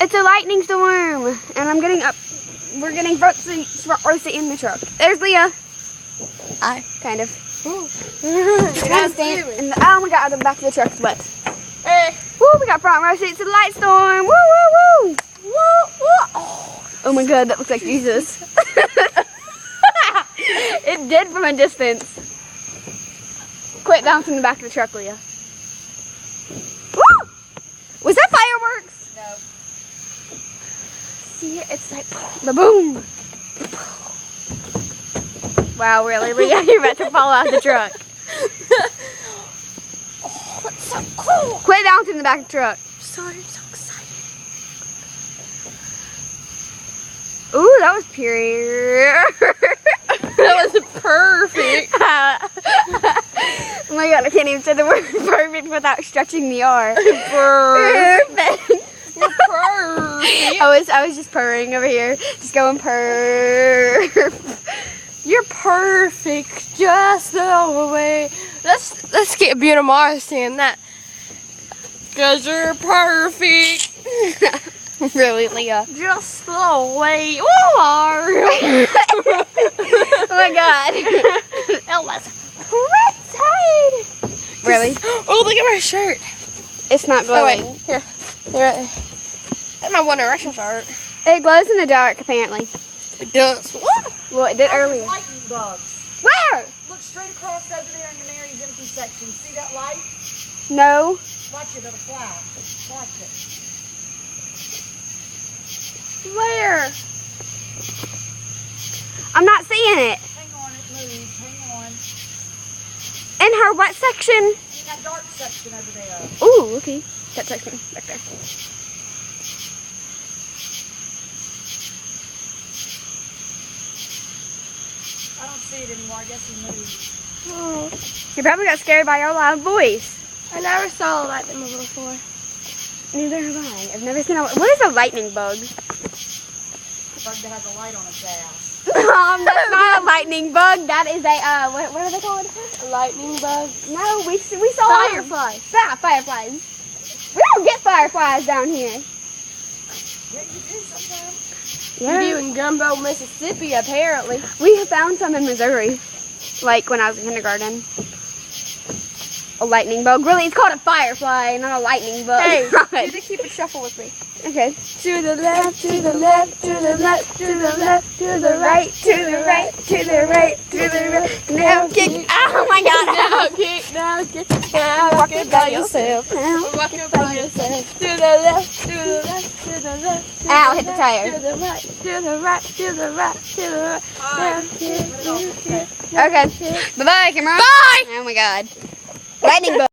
It's a lightning storm, and I'm getting up. We're getting front seat in the truck. There's Leah. Kind of. Oh my god, the back of the truck's wet. Woo, we got front row seats to the light storm. Woo, woo, woo. Oh my god, that looks like Jesus. It did from a distance. Quit bouncing the back of the truck, Leah. Woo! Was that fireworks? No. See, it's like the boom. Wow, really, Leah? You're about to fall out of the truck. Oh, that's so cool. Quit bouncing the back of the truck. Sorry, I'm so excited. Ooh, that was pure. That was perfect. Oh my god, I can't even say the word perfect without stretching the R. Perfect. You're perfect. I was just purring over here, just going purr. You're perfect, just the way. Let's get Buena Mara saying that. 'Cause you're perfect. Really, Leah? Just the way you are. Oh my god. It was pretty. Really? Oh, look at my shirt. It's not Oh, wait. glowing. Here. Here. That's my One Direction shirt. It glows in the dark, apparently. It does. What? Well, it did earlier. Lightning bugs. Where? Look straight across over there in the Mary's empty section. See that light? No. Watch it, it'll fly. Watch it. Where? I'm not seeing it. Hang on, it moves. Hang on. In her what section? In that dark section over there. Ooh, okay. That section back there. I don't see it anymore. I guess he moved. Oh, You probably got scared by our loud voice. I never saw a lightning bug before. Neither have I. I've never seen a... What is a lightning bug? Bug that has a light on its ass. That's not a lightning bug. That is a, what are they called? A lightning bug. No, we saw them. Firefly. Yeah, fireflies. We don't get fireflies down here. Yeah, you do sometimes. You do in Gumbo, Mississippi, apparently. We have found some in Missouri, like when I was in kindergarten. A lightning bug. Really, it's called a firefly, not a lightning bug. Hey, you just keep it shuffle with me. Okay. To the left, to the left, to the left, to the left, to the right, to the right, to the right, to the right. Now kick. Oh my god. Now kick, now kick, now walk it by yourself. Walk it by yourself. To the left, to the left, to the left. Ow, hit the tire. To the right, to the right, to the right, to the right. Okay. Bye-bye, Cameron. Bye! Oh my god. Lightning bug.